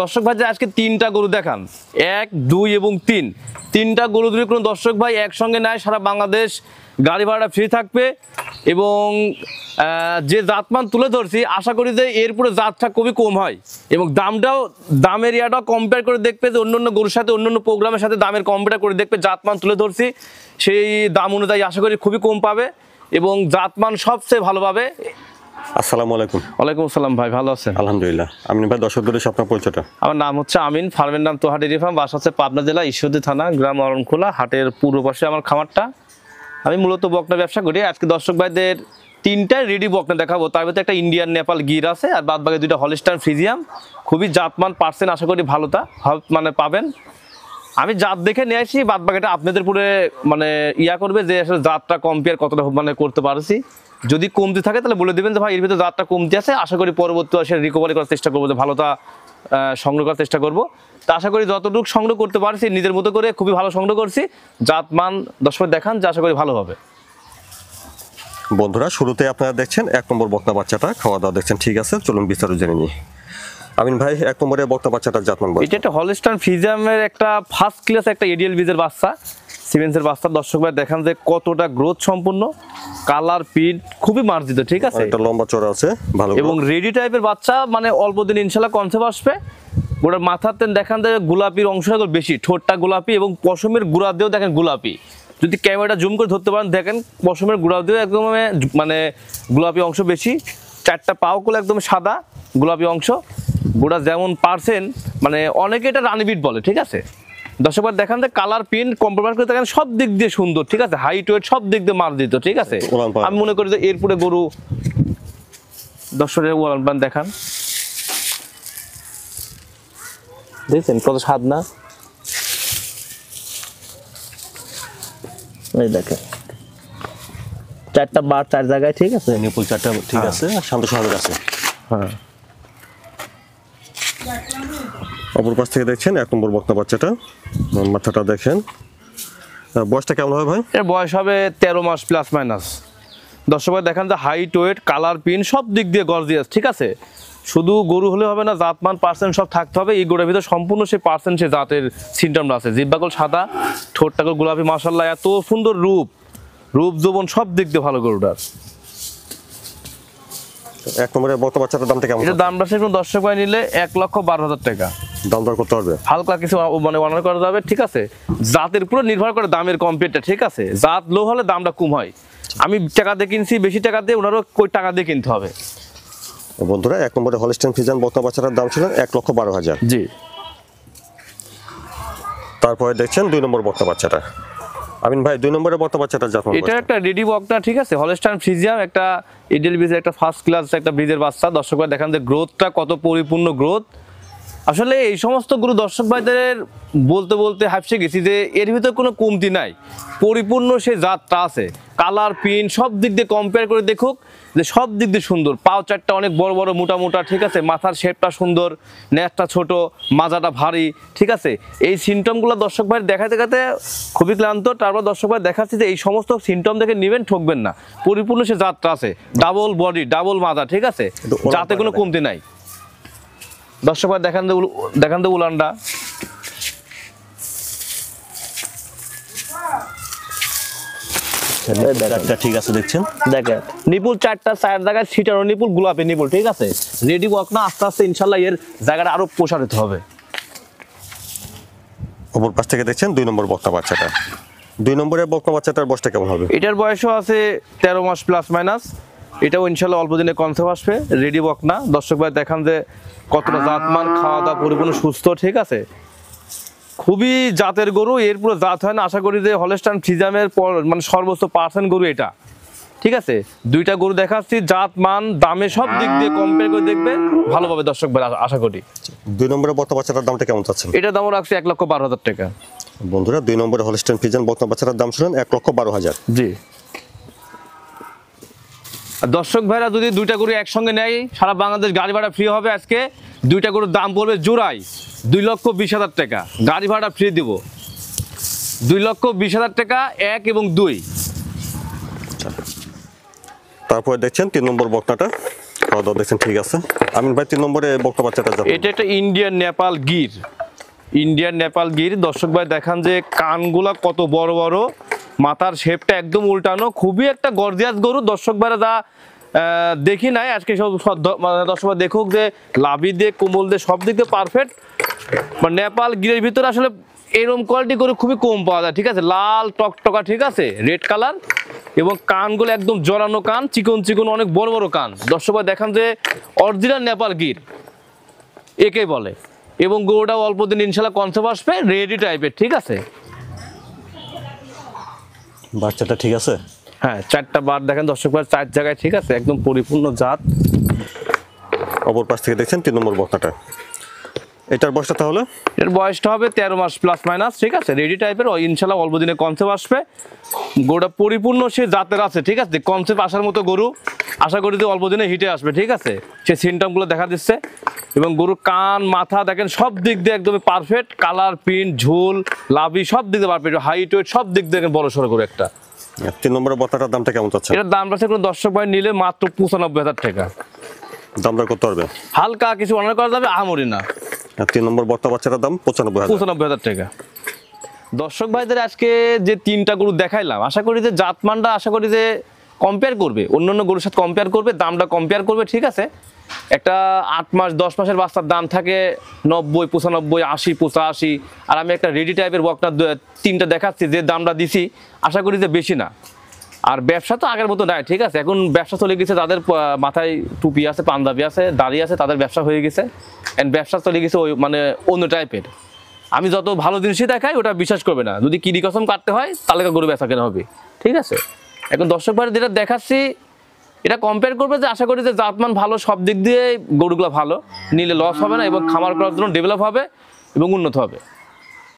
দর্শক ভাই যে আজকে তিনটা গরু দেখান, 1, 2 এবং 3, তিনটা গরু যদি কোনো দর্শক ভাই একসঙ্গে নেয় সারা বাংলাদেশ গাড়ি ভাড়া ফ্রি থাকবে। এবং যে জাতমান তুলে ধরছি আশা করি যে এরপরে জাতটা খুবই কম হয় এবং দামের ইয়াটাও কম্পেয়ার করে দেখবে যে অন্য গরুর সাথে অন্য প্রোগ্রামের সাথে দামের কম্পেয়ার করে দেখবে জাতমান তুলে ধরছি সেই দাম অনুযায়ী আশা করি খুবই কম পাবে এবং জাতমান সবচেয়ে ভালো পাবে। আসসালামু আলাইকুম। ওয়ালাইকুম আসসালাম ভাই, ভালো আছেন? আলহামদুলিল্লাহ। আমিন ভাই, দর্শকদের আপনার পরিচয়টা? আমার নাম হচ্ছে আমিন, ফার্মের নাম তোহা ডেইরি ফার্ম, বাসা হচ্ছে পাবনা জেলা ঈশ্বরদী থানা, গ্রাম অরণখোলা, হাটের পূর্ব পাশে আমার খামারটা। আমি মূলত বকনা ব্যবসা করি। আজকে দর্শক ভাইদের তিনটা রেডি বকনা দেখাবো, তার ভিতরে একটা ইন্ডিয়ান নেপাল গির আছে আর বাদ বাকি দুইটা হলিস্টাইন ফ্রিজিয়াম। খুবই জাতমান পার্সেন্ট আশা করি ভালোটা মানে পাবেন। আমি জাত দেখে নিয়ে আসি, বাদ বাকিটা আপনাদের পুরো মানে করবে যে আসলে জাতটা কম্পেয়ার কতটা মানে করতে পারছি। যদি কমতি থাকে তাহলে বলে দেবেন যে ভাই এর ভিতরে জাতটা কমতি আছে, আশা করি পরবর্তী আসে রিকভারি করার চেষ্টা করবো, যে ভালোটা সংগ্রহ করার চেষ্টা করবো। তা আশা করি যতটুকু সংগ্রহ করতে পারছি নিজের মতো করে খুবই ভালো সংগ্রহ করছি। জাতমান দর্শক দেখান যে আশা করি ভালো হবে। বন্ধুরা, শুরুতে আপনারা দেখছেন 1 নম্বর বকনা বাচ্চাটা, খাওয়া দাওয়া দেখছেন, ঠিক আছে। চলুন বিস্তারিত জেনে নিই। আমিন ভাই, 1 নম্বরের বকনা বাচ্চাটার জাতমান বলেন। এটা একটা হলিস্টাইন ফ্রিজিয়ামের একটা ফার্স্ট ক্লাস একটা এডিএল বীজের বাচ্চা, সিমেন্সের বাচ্চা। দর্শক ভাই দেখান যে কতটা গ্রোথ সম্পূর্ণ, কালার পিট খুবই মার্জিত, ঠিক আছে। এটা লম্বা চড়া আছে, ভালো এবং রেডি টাইপের বাচ্চা, মানে অল্প দিন ইনশাআল্লাহ কনসেপ্ট আসবে। ওটার মাথাতে দেখান যে গোলাপির অংশ বেশি, ঠোঁটটা গোলাপি এবং পশমের গুড়া দিয়েও দেখেন গোলাপি। যদি ক্যামেরাটা জুম করে ধরতে পারেন দেখেন পশমের গুড়া দিয়েও একদম মানে গোলাপি অংশ বেশি। 4টা পাওগুলো একদম সাদা গোলাপি অংশ। গোড়া যেমন পারছেন মানে অনেকে এটা রানিবিট বলে, ঠিক আছে। দর্শকবার দেখান যে কালার প্রিন্ট কম্প্রোমাইজ করে দেখেন সব দিক দিয়ে সুন্দর, ঠিক আছে। হাইট ওয়েট সব দিক দিয়ে মার্জিত, ঠিক আছে। আমি মনে করি যে এরপরে গরু দর্শকের ওলান পান দেখান, দেখছেন কত স্বাদ না। এই দেখেন 4টা বার 4 জায়গায়, ঠিক আছে। নিপুল 4টা ঠিক আছে, শান্ত স্বভাবের আছে। হ্যাঁ, অপর পাশ থেকে দেখছেন 1 নম্বর বকনা বাচ্চাটা, মাথাটা দেখেন। বয়সটা কেমন হবে ভাই? এর বয়স হবে 13 মাস প্লাস মাইনাস। দর্শক দেখান যে হাইট ওয়েট কালার পিন সব দিক দিয়ে গর্জিয়াস, ঠিক আছে। শুধু গরু হলে হবে না, জাতমান পার্সেন্ট সব থাকতে হবে। এই গরুর ভিতরে সম্পূর্ণ সেই পার্সেন্ট সেই জাতের সিমটমটা আছে। জিহ্বাকল সাদা, ঠোঁটটাকল গোলাপি, মাশাআল্লাহ এত সুন্দর রূপ যৌবন সব দিক দিয়ে ভালো গরুটার। 1 নম্বরের বকনা বাচ্চাটার দামটা কেমন? এটা দামটা সেরকম দর্শক ভাই নিলে 1,12,000 টাকা। দাম দর করতে পারবে, হালকা কিছু মানে অনার করা যাবে, ঠিক আছে। জাতের উপর নির্ভর করে দামের কম্পেয়ারটা, ঠিক আছে। জাত লো হলে দামটা কম হয়। আমি টাকা দিয়ে কিনছি, বেশি টাকা দিয়ে, ওনারও কই টাকা দিয়ে কিনতে হবে। বন্ধুরা, 1 নম্বরে হলিস্টাইন ফ্রিজিয়ান বকনা বাচ্চাটার দাম ছিল 1,12,000। জি। তারপরে দেখছেন 2 নম্বর বকনা বাচ্চাটা। আমিন ভাই, 2 নম্বরের বকনা বাচ্চাটার জাতমান? এটা একটা রেডি বকনা, ঠিক আছে। হলিস্টাইন ফ্রিজিয়াম একটা এডিএল বীজের একটা ফার্স্ট ক্লাস একটা বীজের বাচ্চা। দর্শক ভাই দেখান যে গ্রোথটা কত পরিপূর্ণ গ্রোথ। আসলে এই সমস্ত গরু দর্শক ভাইদের বলতে বলতে হাঁপসে গেছি যে এর ভিতরে কোনো কমতি নাই, পরিপূর্ণ সেই জাতটা আছে। কালার প্রিন্ট সব দিক দিয়ে কম্পেয়ার করে দেখুক যে সব দিক দিয়ে সুন্দর। পাও 4টা অনেক বড় বড় মোটা মোটা, ঠিক আছে। মাথার শেপটা সুন্দর, নেকটা ছোট, মাজাটা ভারী, ঠিক আছে। এই সিমটমগুলো দর্শক ভাই দেখাতে দেখাতে খুবই ক্লান্ত। তারপর দর্শক ভাই দেখাচ্ছি যে এই সমস্ত সিমটম দেখে নেবেন, ঠকবেন না। পরিপূর্ণ সে জাতটা আছে, ডাবল বডি ডাবল মাজা, ঠিক আছে। জাতে কোনো কমতি নাই। দর্শক ভাই দেখান দে উলানটা। ঠিক আছে, দেখছেন দেখেন নিপুল 4টা 4 জায়গায় ছিটানো নিপুল, গোলাপি নিপুল, ঠিক আছে। রেডি বকনা, আস্তে আস্তে ইনশাল্লাহ এর জায়গাটা আরো প্রসারিত হবে। অপর পাশ থেকে দেখছেন 2 নম্বর বকনা বাচ্চাটা। 2 নম্বরের বকনা বাচ্চাটার বয়সটা কেমন হবে? এটার বয়সও আছে 13 মাস প্লাস মাইনাস। এটাও ইনশাল্লাহ অল্প দিনে কনসেপ্ট আসবে। রেডি বকনা। দর্শক ভাই দেখান যে কতটা জাতমান, খাওয়া দাওয়া পরিপূর্ণ সুস্থ, ঠিক আছে। খুবই জাতের গরু, এর পুরো জাত হয় না। আশা করি যে হলিস্টাইন ফ্রিজিয়ামের মানে সর্বোচ্চ পার্সেন্ট গরু এটা, ঠিক আছে। 2টা গরু দেখাচ্ছি, জাত মান দামে সব দিক দিয়ে কম্পেয়ার করে দেখবে ভালোভাবে দর্শক ভাই আশা করি। 2 নম্বরের বকনা বাচ্চাটার দামটা কেমন চাচ্ছেন? এটার দাম রাখছি 1,12,000 টাকা। বন্ধুরা, 2 নম্বরের হলিস্টাইন ফ্রিজিয়ান বকনা বাচ্চাটার দাম ছিল 1,12,000। জি। দর্শক ভাইরা যদি 2টা গরু একসঙ্গে নেয় সারা বাংলাদেশ গাড়ি ভাড়া ফ্রি হবে। আজকে 2টা গরুর দাম পড়বে জোড়ায় 2,20,000 টাকা। গাড়ি ভাড়া ফ্রি দিব 2,20,000 টাকা, 1 এবং 2। তারপরে দেখছেন 3 নম্বর বকনাটা, খাওয়া দাওয়া দেখছেন ঠিক আছে। আমিন ভাই 3 নম্বরে বকনা বাচ্চাটা যাবে। এটা একটা ইন্ডিয়ান নেপাল গির, ইন্ডিয়ান নেপাল গির। দর্শক ভাই দেখান যে কানগুলা কত বড় বড়, মাথার শেপটা একদম উল্টানো, খুবই একটা গর্জিয়াস গরু। দর্শক ভাইরা যা দেখি নাই আজকে সব মানে দর্শক ভাই দেখুক যে লাভি দিয়ে কোমল দিয়ে সব দিক দিয়ে পারফেক্ট। মানে নেপাল গিরের ভিতরে আসলে এরকম কোয়ালিটি গরু খুবই কম পাওয়া যায়, ঠিক আছে। লাল টকটকা, ঠিক আছে, রেড কালার, এবং কানগুলো একদম জড়ানো কান, চিকন চিকন, অনেক বড় বড় কান। দর্শক ভাই দেখান যে অরিজিনাল নেপাল গির একে বলে। এবং গরুটাও অল্প দিন ইনশাল্লাহ কনসেপ্ট আসবে, রেডি টাইপের, ঠিক আছে। বাচ্চাটা ঠিক আছে। হ্যাঁ, 4টা বার দেখেন দর্শক ভাই, 4 জায়গায় ঠিক আছে, একদম পরিপূর্ণ জাত। অপর পাশ থেকে দেখছেন 3 নম্বর বকনাটা। এটার বয়সটা তাহলে? এর বয়সটা হবে 13 মাস প্লাস মাইনাস, ঠিক আছে, রেডি টাইপের। ইনশাল্লাহ অল্প দিনে কনসেপ্ট আসবে। গরুটা পরিপূর্ণ সে জাতের আছে, ঠিক আছে, কনসেপ্ট আসার মতো গরু। আশা করি যে অল্প দিনে হিটে আসবে, ঠিক আছে। সে সিমটমগুলো দেখা দিচ্ছে। এবং গরুর কান মাথা দেখেন সব দিক দিয়ে একদম পারফেক্ট, কালার, প্রিন্ট, ঝুল, লাভি সব দিক দিয়ে পারফেক্ট, হাইট ওয়েট সব দিক দিয়ে বড় সড়ো করে একটা। 3 নম্বরের বকনাটার দামটা কেমন চাচ্ছেন? এটার দাম আছে কোনো দর্শক ভাই নিলে মাত্র 95,000 টাকা। দামটা করতে পারবে? হালকা কিছু অনার করা যাবে, আমরি না। 3 নম্বর বকনা বাচ্চাটার দাম 95,000 টাকা। দর্শক ভাইদের আজকে যে 3টা গরু দেখাইলাম, আশা করি যে জাতমানটা আশা করি যে কম্পেয়ার করবে, অন্যান্য গরুর সাথে কম্পেয়ার করবে, দামটা কম্পেয়ার করবে, ঠিক আছে। একটা 8 মাস 10 মাসের বাচ্চার দাম থাকে 90, 95, 80, 85। আর আমি একটা রেডি টাইপের বকনা 3টা দেখাচ্ছি, যে দামটা দিছি আশা করি যে বেশি না। আর ব্যবসা তো আগের মতো নাই, ঠিক আছে। এখন ব্যবসা চলে গেছে, তাদের মাথায় টুপি আছে, পাঞ্জাবি আছে, দাড়ি আছে, তাদের ব্যবসা হয়ে গেছে। এন্ড ব্যবসা চলে গেছে ওই মানে অন্য টাইপের। আমি যত ভালো জিনিসই দেখাই ওটা বিশ্বাস করবে না, যদি কিডি কসম কাটতে হয় তাহলে গরু বেচা কেনা হবে, ঠিক আছে। এখন দর্শক ভাই যেটা দেখাচ্ছি এটা কম্পেয়ার করবে, যে আশা করি যে জাতমান ভালো, সব দিক দিয়ে গরুগুলো ভালো, নিলে লস হবে না এবং খামার করার জন্য ডেভেলপ হবে এবং উন্নত হবে।